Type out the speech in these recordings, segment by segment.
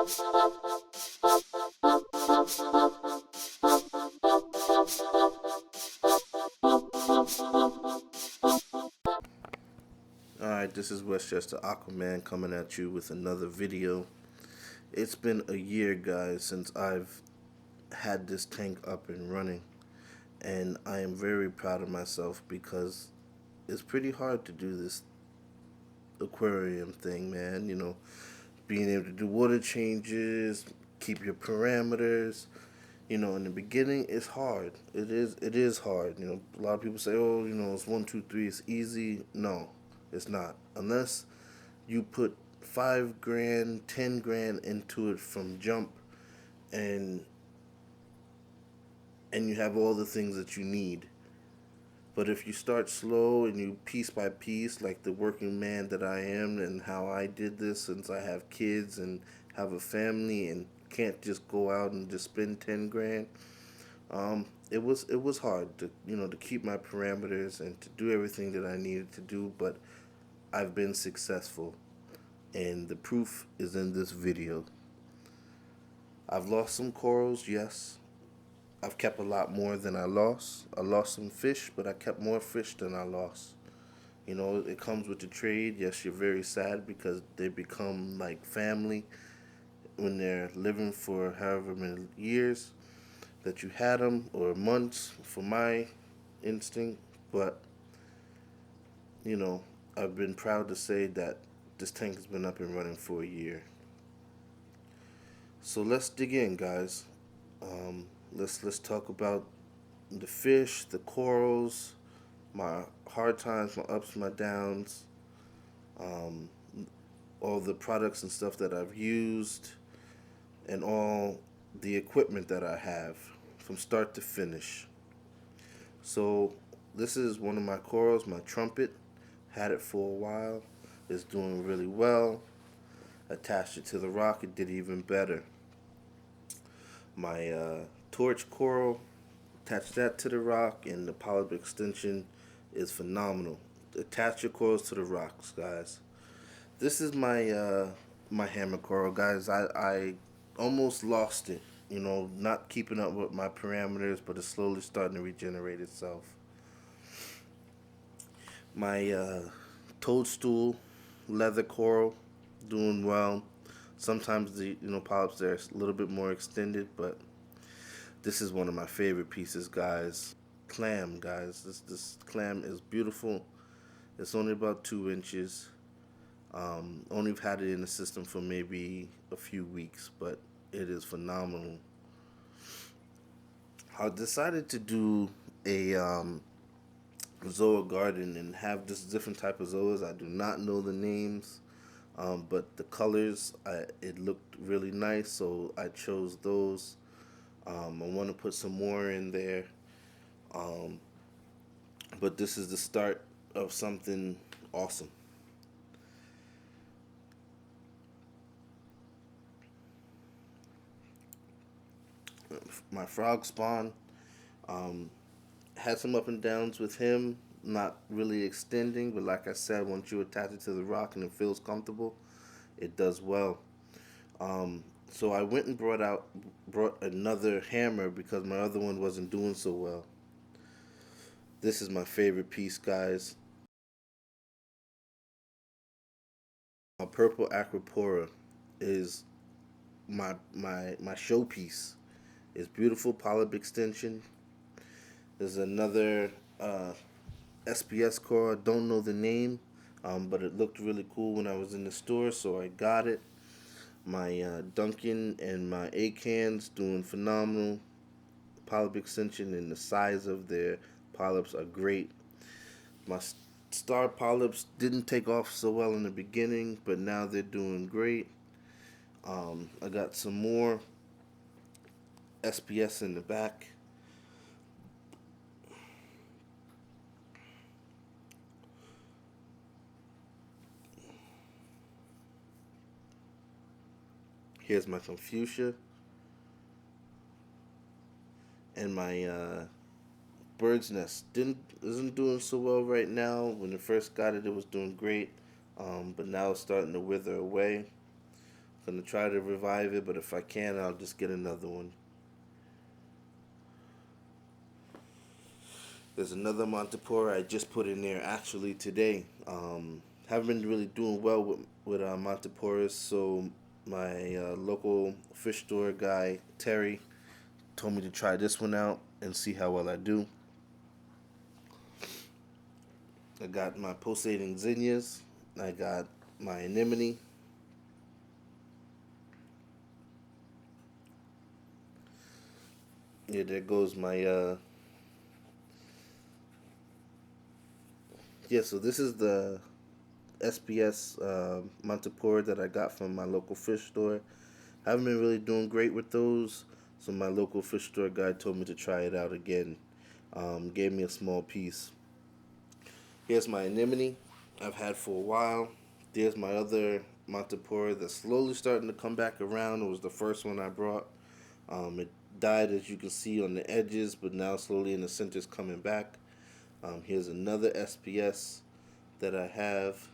Alright, this is Westchester Aquaman coming at you with another video. It's been a year, guys, since I've had this tank up and running, and I am very proud of myself because it's pretty hard to do this aquarium thing, man. Being able to do water changes, keep your parameters. In the beginning, it's hard. It is hard. A lot of people say, "Oh, it's 1, 2, 3. It's easy." No, it's not. Unless you put 5 grand, 10 grand into it from jump, and you have all the things that you need. But if you start slow and you piece by piece, like the working man that I am, and how I did this since I have kids and have a family and can't just go out and just spend 10 grand, it was hard to keep my parameters and to do everything that I needed to do. But I've been successful, and the proof is in this video. I've lost some corals, yes. I've kept a lot more than I lost. I lost some fish, but I kept more fish than I lost. It comes with the trade. Yes, you're very sad because they become like family when they're living for however many years that you had them, or months for my instinct. But, you know, I've been proud to say that this tank has been up and running for a year. So let's dig in, guys. Let's talk about the fish, the corals, my hard times, my ups, my downs, um, all the products and stuff that I've used, and all the equipment that I have from start to finish. So this is one of my corals, my trumpet. Had it for a while. It's doing really well. Attached it to the rock, it did even better. My torch coral, attach that to the rock, and the polyp extension is phenomenal. Attach your corals to the rocks, guys. This is my hammer coral, guys. I almost lost it. Not keeping up with my parameters, but it's slowly starting to regenerate itself. My toadstool leather coral, doing well. Sometimes the polyps there are a little bit more extended, but this is one of my favorite pieces, guys. Clam, guys. This clam is beautiful. It's only about 2 inches. Only had it in the system for maybe a few weeks, but it is phenomenal. I decided to do a zoa garden and have this different type of zoas. I do not know the names, but the colors, it looked really nice, so I chose those. I want to put some more in there, um, but this is the start of something awesome. My frog spawn, um, had some up and downs with him, not really extending, but like I said, once you attach it to the rock and it feels comfortable, it does well. So I went and brought another hammer because my other one wasn't doing so well. This is my favorite piece, guys. My purple Acropora is my showpiece. It's beautiful polyp extension. There's another SPS core. I don't know the name, but it looked really cool when I was in the store, so I got it. My Duncan and my A-cans doing phenomenal. Polyp extension and the size of their polyps are great. My star polyps didn't take off so well in the beginning, but now they're doing great. I got some more SPS in the back. Here's my Confucia and my bird's nest. Isn't doing so well right now. When I first got it, it was doing great, but now it's starting to wither away. Gonna try to revive it, but if I can, I'll just get another one. There's another Montipora I just put in there actually today. Haven't been really doing well with Montiporas, so my local fish store guy Terry told me to try this one out and see how well I do. I got my pulsating zinnias. I got my anemone. Yeah, there goes my yeah. So this is the SPS Montipora that I got from my local fish store. I haven't been really doing great with those, so my local fish store guy told me to try it out again. Gave me a small piece. Here's my anemone I've had for a while. There's my other Montipora that's slowly starting to come back around. It was the first one I brought. It died, as you can see, on the edges, but now slowly in the center is coming back. Here's another SPS that I have.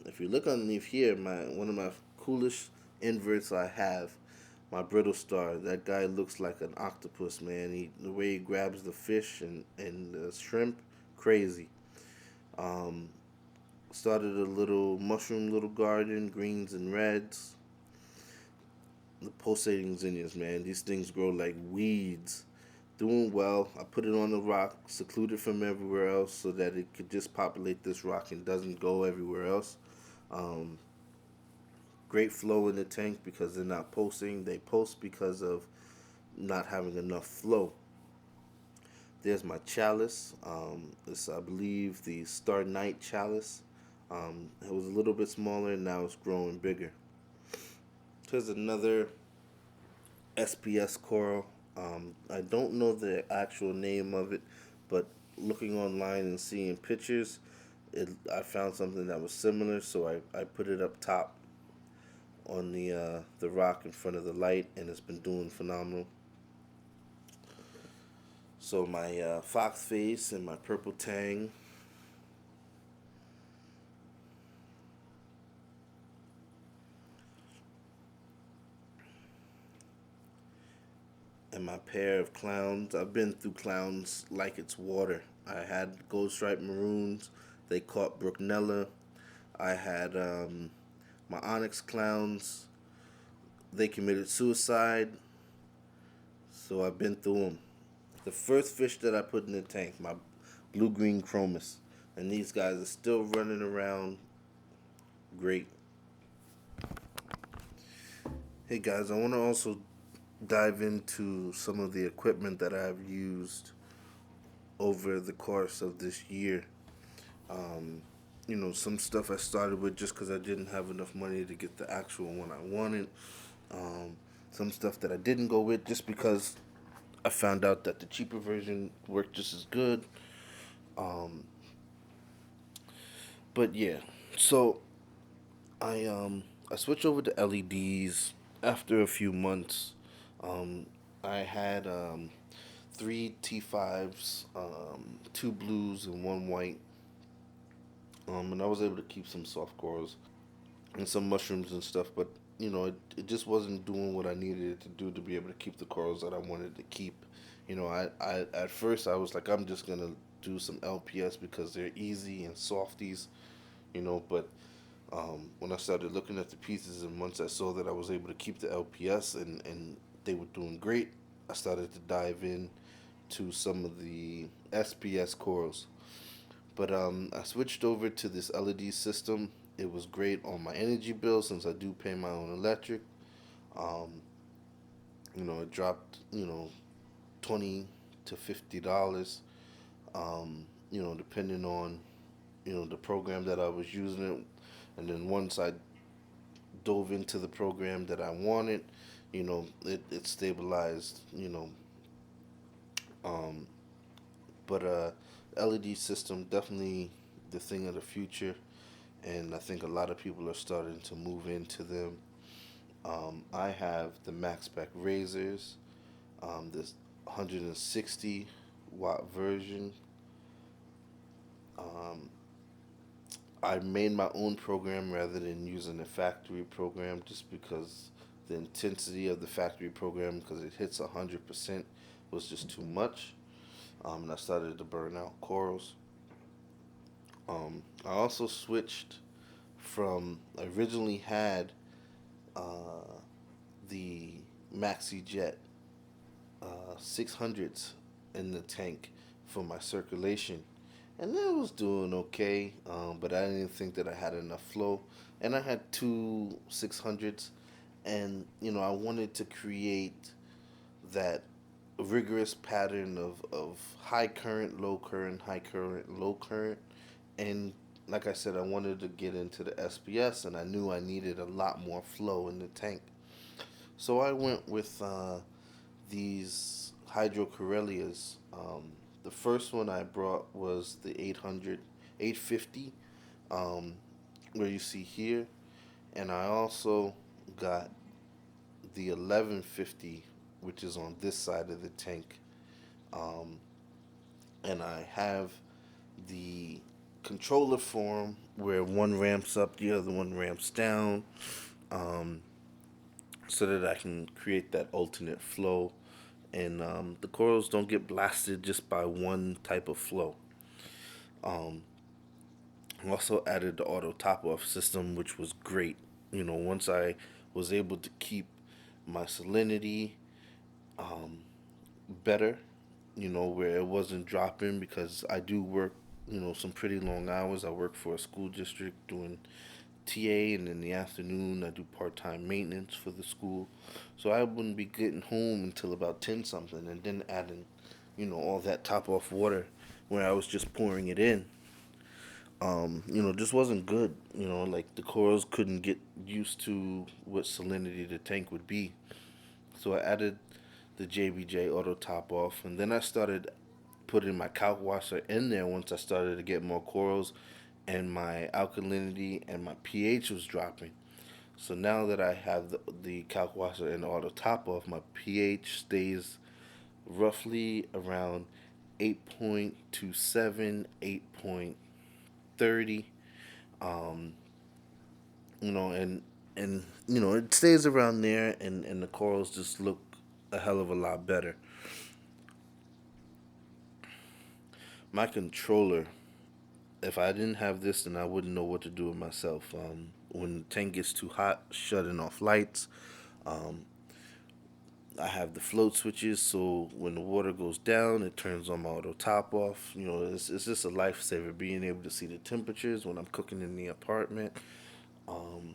If you look underneath here, one of my coolest inverts I have, my brittle star. That guy looks like an octopus, man. The way he grabs the fish and the shrimp, crazy. Um, Started a little garden, greens and reds. The pulsating zinnias, man. These things grow like weeds. Doing well. I put it on the rock, secluded from everywhere else, so that it could just populate this rock and doesn't go everywhere else. Um, Great flow in the tank because they're not pulsing. They pulse because of not having enough flow. There's my chalice. This, I believe, the Star Night chalice. It was a little bit smaller, and now it's growing bigger. Here's another SPS coral. I don't know the actual name of it, but looking online and seeing pictures, I found something that was similar, so I put it up top on the rock in front of the light, and it's been doing phenomenal. So my fox face and my purple tang, and my pair of clowns. I've been through clowns like it's water. I had gold stripe maroons. They caught Brooknella. I had my onyx clowns. They committed suicide. So I've been through them. The first fish that I put in the tank, my blue green chromis, and these guys are still running around great. Hey guys, I want to also dive into some of the equipment that I've used over the course of this year. Um, some stuff I started with just because I didn't have enough money to get the actual one I wanted. Um, some stuff that I didn't go with just because I found out that the cheaper version worked just as good. Um, but yeah, so I switched over to LEDs after a few months. Um, I had three T5s, two blues and one white. And I was able to keep some soft corals and some mushrooms and stuff, but it just wasn't doing what I needed it to do to be able to keep the corals that I wanted to keep. I at first I was like, I'm just gonna do some LPS because they're easy and softies, but when I started looking at the pieces and once I saw that I was able to keep the LPS and they were doing great, I started to dive in to some of the SPS corals. But I switched over to this LED system. It was great on my energy bill since I do pay my own electric. Um, it dropped, $20 to $50. Depending on the program that I was using it, and then once I dove into the program that I wanted, it stabilized. Um, but LED system definitely the thing of the future, and I think a lot of people are starting to move into them. I have the MaxSpec razors, this 160 watt version. Um, I made my own program rather than using a factory program, just because the intensity of the factory program, because it hits 100%, was just too much. And I started to burn out corals. I also switched from, I originally had uh, the Maxi Jet 600s in the tank for my circulation, and it was doing okay. But I didn't think that I had enough flow, and I had two 600s, and I wanted to create that rigorous pattern of high current, low current, high current, low current, and like I said, I wanted to get into the SPS, and I knew I needed a lot more flow in the tank. So I went with these hydrocorellias. The first one I brought was the 800, 850, um, where you see here, and I also got the 1150, which is on this side of the tank. Um, and I have the controller form where one ramps up, the other one ramps down, um, so that I can create that alternate flow. And the corals don't get blasted just by one type of flow. Um, I also added the auto top off system, which was great. Once I was able to keep my salinity um, better, where it wasn't dropping, because I do work, some pretty long hours. I work for a school district doing TA, and in the afternoon I do part-time maintenance for the school. So I wouldn't be getting home until about 10 something, and then adding, all that top off water where I was just pouring it in. Just wasn't good. Like the corals couldn't get used to what salinity the tank would be. So I added the JBJ auto top off, and then I started putting my calc washer in there once I started to get more corals, and my alkalinity and my pH was dropping. So now that I have the calc washer and auto top off, my pH stays roughly around 8.27, 8.30. Um, and it stays around there, and the corals just look a hell of a lot better. My controller, if I didn't have this, then I wouldn't know what to do with myself. When the tank gets too hot, shutting off lights. Um, I have the float switches, so when the water goes down, it turns on my auto top off. It's just a lifesaver being able to see the temperatures when I'm cooking in the apartment. Um,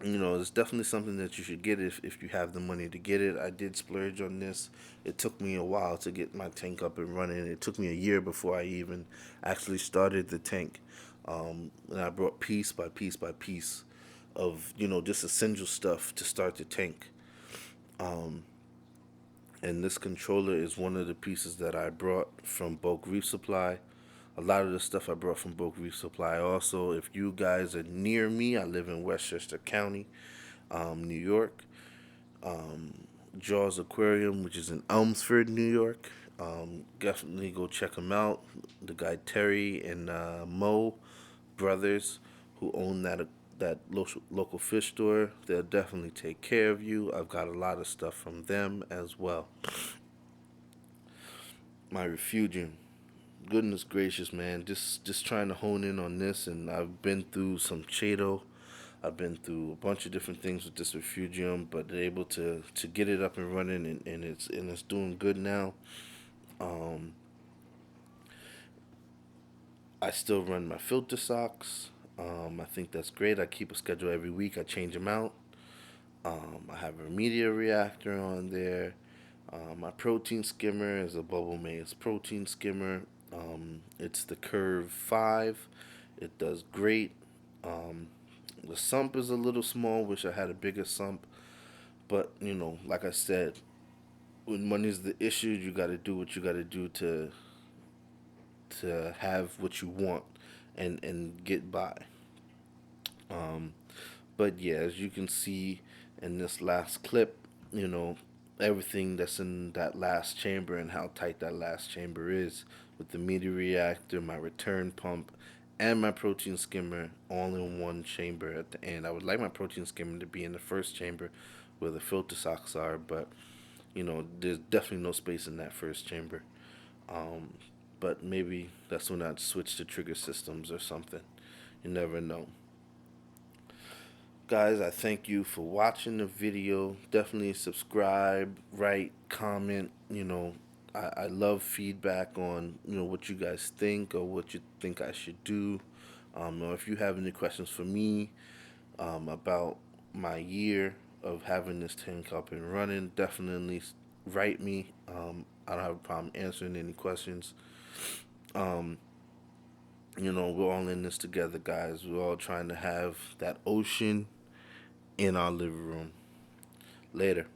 it's definitely something that you should get if you have the money to get it. I did splurge on this. It took me a while to get my tank up and running. It took me a year before I even actually started the tank. And I brought piece by piece by piece of, just essential stuff to start the tank. Um, and this controller is one of the pieces that I brought from Bulk Reef Supply. A lot of the stuff I brought from Bulk Reef Supply. Also, if you guys are near me, I live in Westchester County, New York. Um, Jaws Aquarium, which is in Elmsford, New York. Definitely go check them out. The guy Terry and Mo brothers, who own that local fish store, they'll definitely take care of you. I've got a lot of stuff from them as well. My refugium, goodness gracious, man, just trying to hone in on this, and I've been through some Chato. I've been through a bunch of different things with this refugium, but they're able to get it up and running, and it's doing good now. Um, I still run my filter socks. I think that's great. I keep a schedule every week. I change them out. I have a media reactor on there. My protein skimmer is a Bubble Maze protein skimmer. It's the Curve 5. It does great. Um, the sump is a little small. Wish I had a bigger sump. But, like I said, when money's the issue, you got to do what you got to do to have what you want and get by. Um, but yeah, as you can see in this last clip, you know, everything that's in that last chamber and how tight that last chamber is with the media reactor, my return pump, and my protein skimmer all in one chamber at the end. I would like my protein skimmer to be in the first chamber where the filter socks are, but there's definitely no space in that first chamber. Um, but maybe that's when I'd switch to trigger systems or something. You never know. Guys, I thank you for watching the video. Definitely subscribe, write, comment. I love feedback on what you guys think or what you think I should do. Or if you have any questions for me about my year of having this tank up and running, definitely write me. I don't have a problem answering any questions. Um, we're all in this together, guys. We're all trying to have that ocean in our living room. Later.